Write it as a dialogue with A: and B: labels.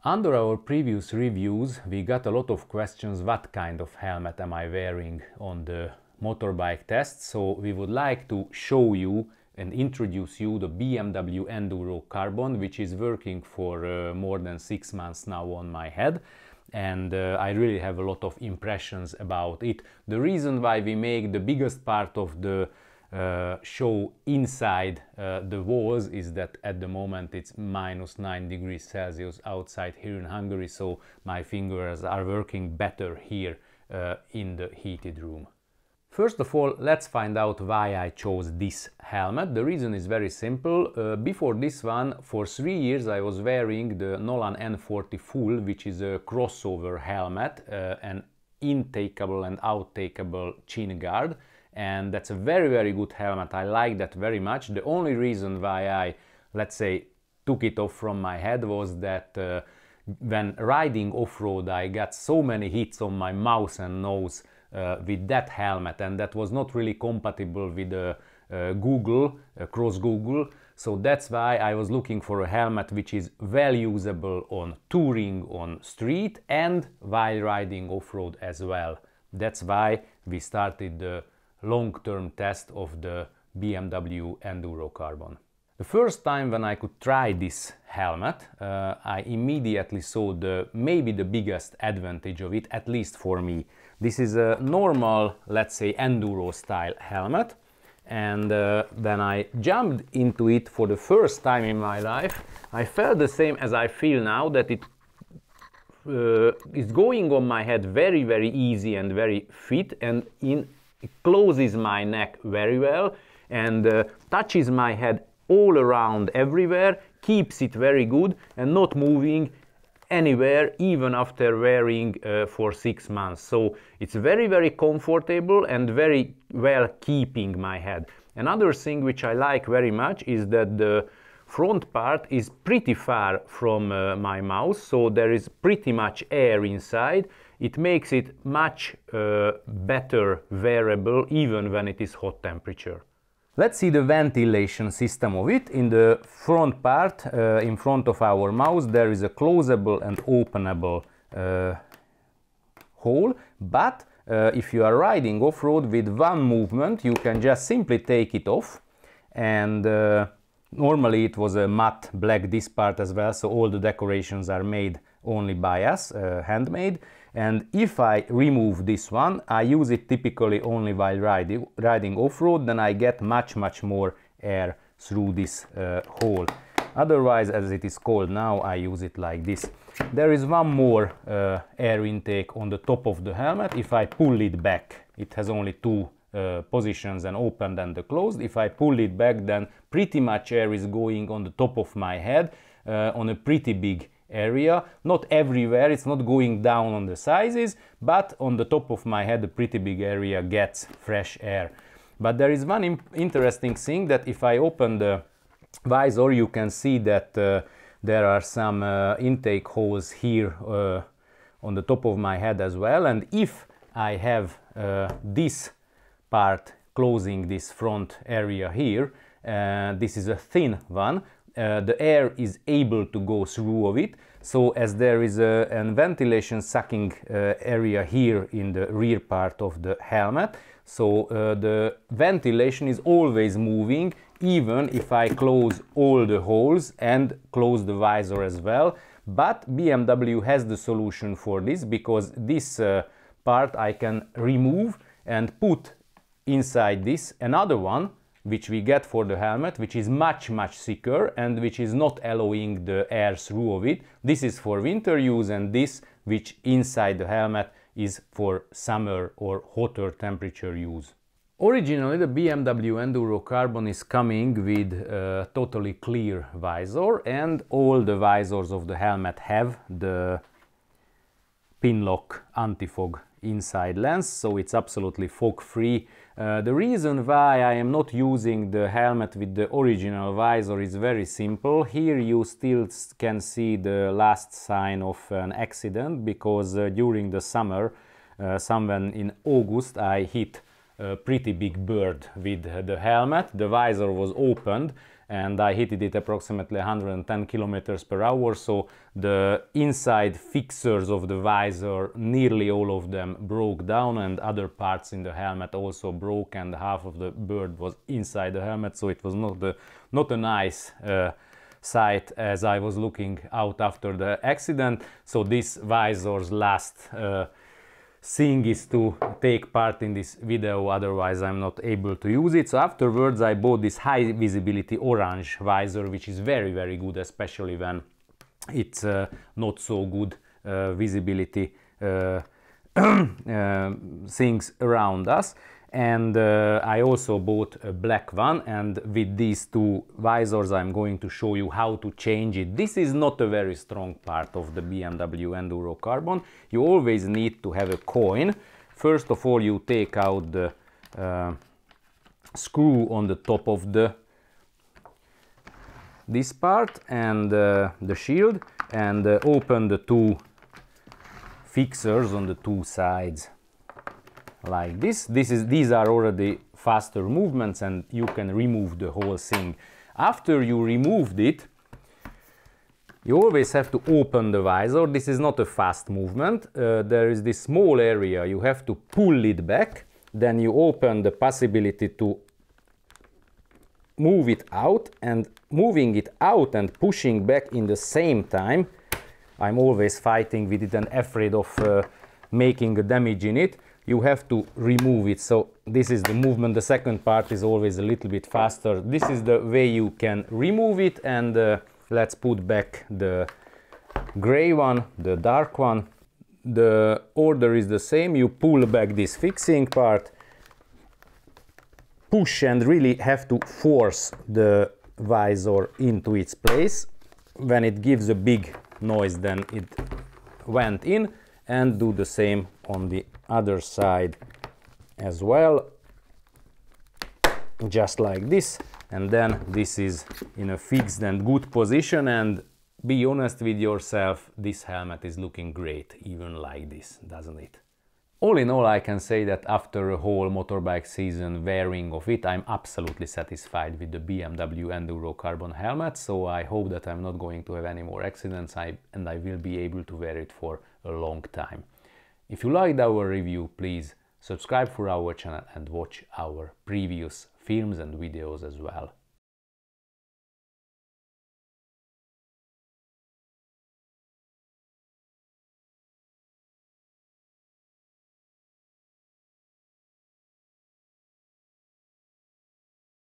A: Under our previous reviews, we got a lot of questions what kind of helmet am I wearing on the motorbike test, so we would like to show you and introduce you the BMW Enduro Carbon, which is working for more than 6 months now on my head, and I really have a lot of impressions about it. The reason why we make the biggest part of the show inside the walls is that at the moment it's -9 degrees Celsius outside here in Hungary, so my fingers are working better here in the heated room. First of all, let's find out why I chose this helmet. The reason is very simple. Before this one, for 3 years I was wearing the Nolan N40 Full, which is a crossover helmet, an intakeable and outtakeable chin guard. And that's a very good helmet. I like that very much. The only reason why I, let's say, took it off from my head was that when riding off-road I got so many hits on my mouth and nose with that helmet, and that was not really compatible with cross Google. So that's why I was looking for a helmet which is well usable on touring, on street, and while riding off-road as well. That's why we started the long-term test of the BMW Enduro Carbon. The first time when I could try this helmet, I immediately saw maybe the biggest advantage of it, at least for me. This is a normal, let's say, enduro style helmet, and when I jumped into it for the first time in my life, I felt the same as I feel now, that it is going on my head very easy and very fit, and it closes my neck very well and touches my head all around everywhere, keeps it very good and not moving anywhere even after wearing for 6 months. So it's very comfortable and very well keeping my head. Another thing which I like very much is that the front part is pretty far from my mouth, so there is pretty much air inside. It makes it much better wearable even when it is hot temperature. Let's see the ventilation system of it. In the front part, in front of our mouth, there is a closable and openable hole, but if you are riding off-road with one movement, you can just simply take it off, and normally it was a matte black this part as well, so all the decorations are made only by us, handmade. And if I remove this one, I use it typically only while riding off-road, then I get much more air through this hole. Otherwise, as it is cold now, I use it like this. There is one more air intake on the top of the helmet. If I pull it back, it has only two positions, an opened and the closed. If I pull it back, then pretty much air is going on the top of my head on a pretty big area. Not everywhere, it's not going down on the sizes, but on the top of my head a pretty big area gets fresh air. But there is one interesting thing, that if I open the visor, you can see that there are some intake holes here on the top of my head as well, and if I have this part closing this front area here, this is a thin one, the air is able to go through of it. So as there is a ventilation sucking area here in the rear part of the helmet, so the ventilation is always moving, even if I close all the holes and close the visor as well. But BMW has the solution for this, because this part I can remove and put inside this another one, which we get for the helmet, which is much thicker and which is not allowing the air through of it. This is for winter use, and this, which inside the helmet, is for summer or hotter temperature use. Originally, the BMW Enduro Carbon is coming with a totally clear visor, and all the visors of the helmet have the pin lock anti-fog inside lens, so it's absolutely fog free. The reason why I am not using the helmet with the original visor is very simple. Here you still can see the last sign of an accident, because during the summer, somewhere in August, I hit a pretty big bird with the helmet. The visor was opened and I hit it approximately 110 kilometers per hour, so the inside fixtures of the visor, nearly all of them broke down, and other parts in the helmet also broke, and half of the bird was inside the helmet, so it was not a nice sight as I was looking out after the accident. So this visor's last thing is to take part in this video, otherwise I'm not able to use it. So afterwards I bought this high visibility orange visor, which is very good, especially when it's not so good visibility things around us. And I also bought a black one, and with these two visors I'm going to show you how to change it. This is not a very strong part of the BMW Enduro Carbon. You always need to have a coin. First of all, you take out the screw on the top of this part and the shield, and open the two fixers on the two sides. Like this. These are already faster movements, and you can remove the whole thing. After you removed it, you always have to open the visor. This is not a fast movement. There is this small area, you have to pull it back, then you open the possibility to move it out, and moving it out and pushing back in the same time. I'm always fighting with it and afraid of making a damage in it. You have to remove it. So this is the movement. The second part is always a little bit faster. This is the way you can remove it, and let's put back the gray one, the dark one. The order is the same. You pull back this fixing part, push, and really have to force the visor into its place. When it gives a big noise, then it went in, and do the same on the other side as well, just like this. And then this is in a fixed and good position, and be honest with yourself, this helmet is looking great even like this, doesn't it? All in all, I can say that after a whole motorbike season wearing of it, I'm absolutely satisfied with the BMW Enduro Carbon helmet, so I hope that I'm not going to have any more accidents and I will be able to wear it for a long time. If you liked our review, please subscribe for our channel and watch our previous films and videos as well.